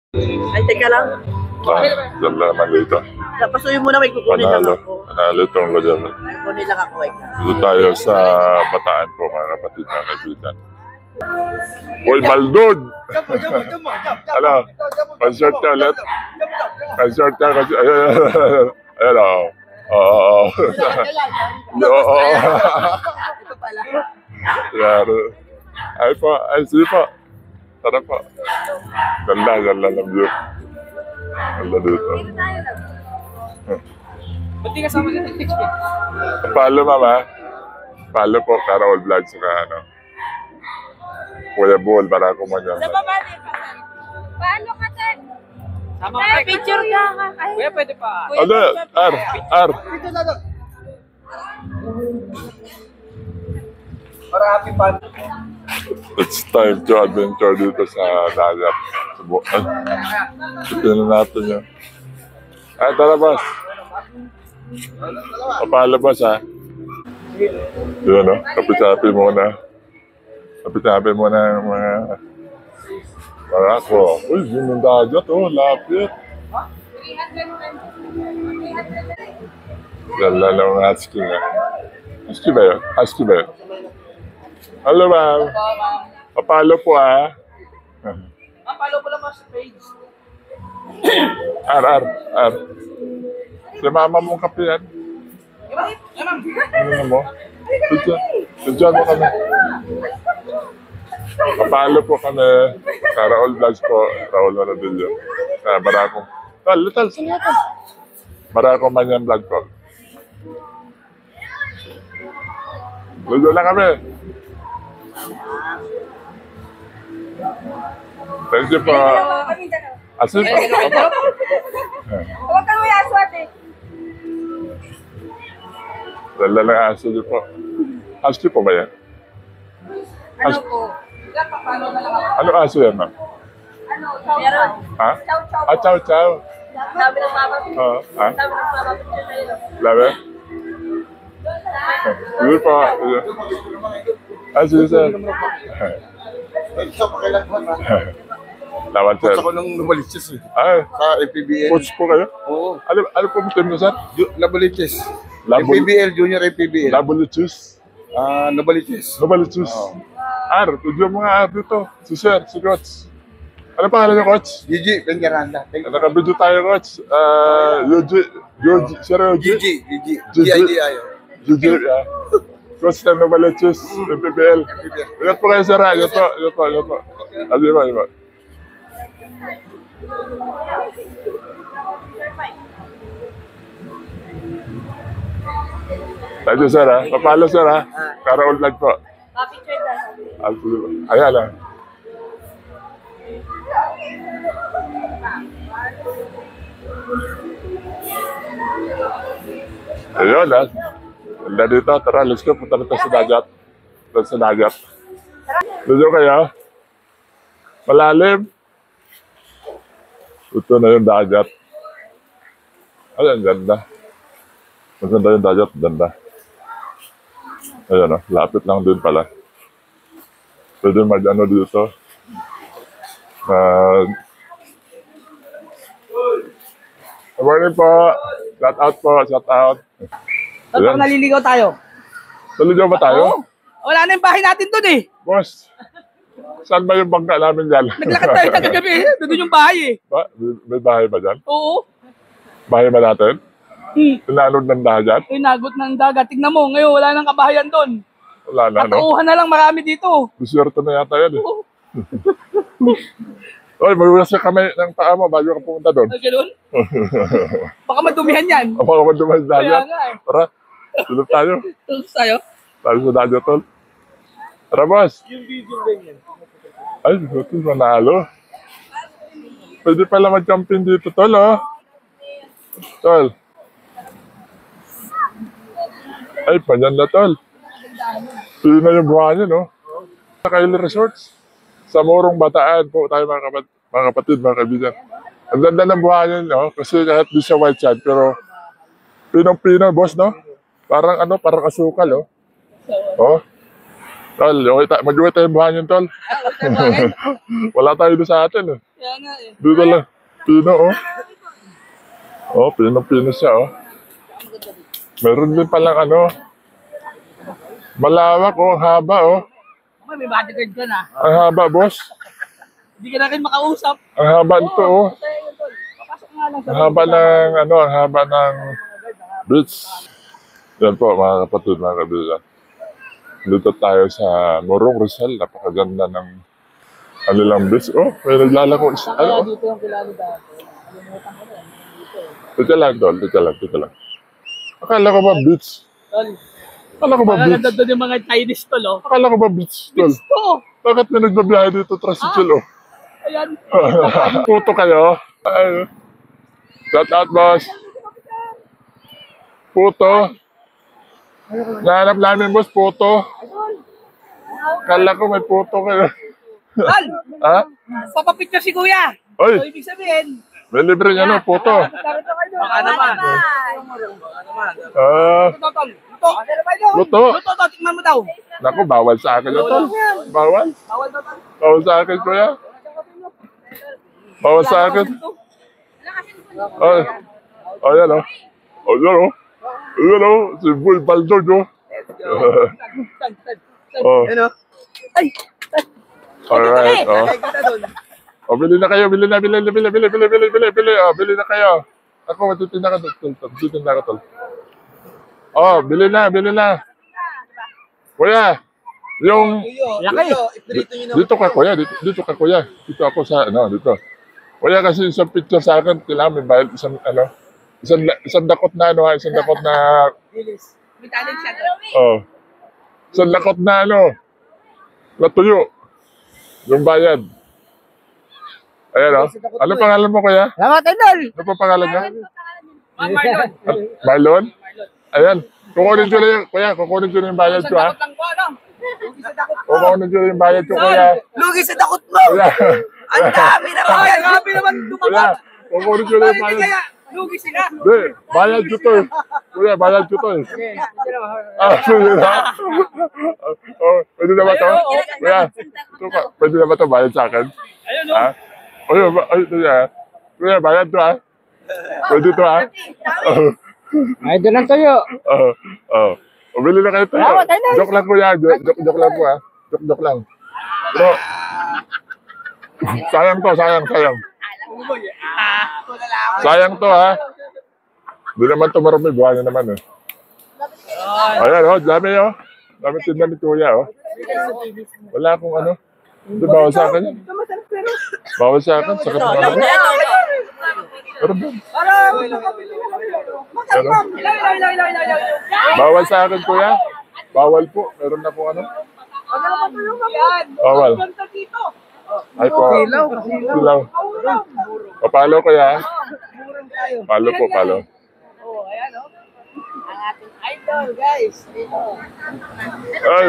Ay, teka lang. Diyan na naman dito. Pasuyin mo na, may kukunin lang Panalo. ako. Panalo itong lugar. Kukunin lang ako. Dito tayo sa Bataan po, mga kapatid, mga kaibigan. Uy, Baldon! Ano? Pan-short ka ulit? Pan-short ka kasi... Ayan o. Oo. Oo. Ito pala. Yaro. Ay po, ay sige po. Tara po. Ganda ng view. Ganda dito. Ba't di kasama na ito? Follow, mama. Follow po, Carol Vlog sa ano. Kuya Bull, para ako man yan. Sa baba din. Paano ka, Ted? Sama Ay, picture ka. Ay, Kuya, pwede pa. Kuya, Ano? picture. R. Para happy fun. It's time to adventure dito sa dagat. Ay, tignan natin yan. Ay, tara, boss. Papalabas, ha? Yun, no? Kapit-happy muna. Kapit-happy muna yung mga... Marako. Uy, yun yung dagat, oh. Lapit. Gala lang ang husky nga. Husky ba yun? Husky ba yun? Hello, ma'am. Papalo po, ha? Follow ko lang sa page. R. Si mama mong kape yan. Ano mo? Tudyan mo kami. Papalo po kami. Raul Vlogs po. Raul Maradillo. Barako. Tal. Barako Manyan Vlog po. Ludo lang kami. Thank you po. Asin po. Huwag kang may aswat eh. Dala lang aso niyo po. Husky po ba yan? Ano po? Paano na lang ako? Ano aso yan, ma'am? Ano? Meron. Ha? Chow. Ah, chow. Sabi ng mama. Oo. Ha? Sabi ng mama picture sa'yo. Labe? Sige po. Sige, sir. Lawan, sir. Gusto ko nung Nabaliches eh. Ay, Sa APBL. coach po kayo? Oo. Ano po team niyo, sir? Nabaliches. Labol- APBL, Junior APBL. Labolichus. Nabaliches. Labolichus. R, tudyo mo nga R dito. Si sir, si coach. Ano pangalan niyo, coach? Gigi, Pengaranda. Nakabidyo tayo, coach. Yoji, sir Yoji. Gigi. G-I-G-I. Yoji, coach ng Labolichus, PPL. Ingat po kayo, sir. Ingat po. Adi ba? Thank you, sir, ha? Papalo, sir, ha? Carol Vlog po. Picture daw. Ayan, ha? Ayun, ha? Wala dito. Tara, let's go. Punta na sa dagat. Dito kayo. Malalim. Ito na yung dagat. Ay, ang ganda. Maganda yung dagat. Ganda. Ayan, lapit lang din pala. Pwede mag-ano dito. Good morning po. Shout out. Saan Ayan. naliligaw tayo? Tuloy ba tayo? Oo. Wala na yung bahay natin dun eh. Boss, saan ba yung bangka namin dyan? Naglakad tayo kagabi eh. Doon yung bahay eh. May bahay ba dyan? Oo. Bahay ba natin? Pinanod ng dagat? Inagot ng dagat. Tignan mo, ngayon wala nang kabahayan doon. Wala na, no? Katauhan na lang marami dito. Diswerte na yata yan, eh. Oo. Oy, magbukas ka kami ng paa mo bago ka pumunta doon. Ay, ganun? Baka madumihan yan. Apa ka man dumas sa Kaya dagat? nga eh. Tara, tulog tayo. Tulog tayo. Tayo sa dagat, tol. Tara, boss. Ay, ito manalo. Pwede pala mag-camping dito, tol, oh. Tol. Ay, panyan na, tol. Pili na yung buhay niya, no? Sa Kaili Resorts. Sa Morong Bataan po tayo mga kapatid, mga kaibigan. Ang ganda ng buhay niya, no? Kasi kahit di siya white sand, pero pinong-pino, boss, no? Parang ano, parang asukal, oh. Oh. Tol, mag-uwi tayo buhayan, tol. Wala tayo doon sa atin, eh. Kaya nga eh. Dito lang. Pino, oh. Oh, pino siya, oh. Meron din palang ano. Malawak, oh. Ang haba, oh. May bodyguard ka na. Ang haba, boss. Hindi ka na rin makausap. Ang haba nito, oh. Papasok nga lang sa Ang haba ng, ano, ang haba ng beach. Yan po, mga kapatid, mga kaibigan. Dito tayo sa Morong Rizal. Napakaganda ng kanilang beach. Oh, may naglalako. Ano, oh. dito yung kilala dati. Kalimutan ko rin. Dito lang, tol. Dito lang. Akala ko ba beach? Tol, Akala ko ba beach? maganda doon yung mga Chinese tol, oh. Akala ko ba beach, tol? Gusto! Bakit may nagbabiyahe dito, tricycle, oh? Ayan. Puto kayo. Ay, shout out, boss. Puto. Nahanap namin, boss, puto. Kala ko may puto kayo. Tol, Ha? papapicture si kuya. So, Oy, ibig sabihin, may libre niya, no, puto. baka naman. Ah, Ito, tol. Ito. luto. Luto, tol. Tingnan mo daw. Naku, bawal sa akin, tol. Bawal. Bawal daw, tol. Bawal sa akin, kuya. Bawal sa akin. Ay. Oh, yan, oh. Oh, yan, oh. Yan, oh. Si Boy Baldog, oh. Oh. Ano? Ay! Alright, oh. Oh, bili na kayo, bili. Oh, bili na kayo. Ako, matitinda ka, tol. Matitinda ka, tol. Oh, bili na. Kuya, yung... Dito ka, kuya. Dito ka, kuya. Dito ako sa, dito. Kuya, kasi isang picture sa akin, kailangan may bayad isang dakot na, isang dakot na... May talent siya, tol. Oh. Isang dakot na, natuyo. Yung bayad. Ayan, oh. Ano pangalan mo, kuya? Salamat, idol! Ano pa pangalan niya? Ma'am Marlon. Marlon? Ayan. Kukunin ko na yung, kuya, kukunin ko na yung bayad ko, ha? Takot lang po, ano? Lugi sa takot mo. Kukunin ko na yung bayad ko, kuya. Lugi sa takot mo! Kuya, Ang dami naman! Ay, grabe naman kuya, dumagat! kukunin ko na yung Bakit bayad. kaya lugi sila? Hindi, bayad ko to, eh. Kuya, bayad ko to, eh. Sige na. Oh, pwede na ba to? Kuya, pwede na ba to bayad sa akin? Ayun, no? Ha? Kuya, bayad to, ha? Pwede to, ha? Idol lang tayo. Bili na kayo tayo. Joke lang, kuya. Joke lang po, ha? Joke lang. Pero, sayang to, sayang. Sayang to, ha? Hindi naman to marami, buhay na naman, eh. Ayan, oh, dami, oh. Dami tinda ni kuya, oh. Wala akong ano. Hindi, bawal sa akin yan. Bawal sa akin, sakit na ano. Pero ba? Ano? Bawal sa akin, kuya. Bawal po. Meron na po ano. Bawal. Ay po. Silaw. Papalo, kuya. Palo po, palo. Oh, ayan, oh. Ang ating idol, guys. Dito. Ay,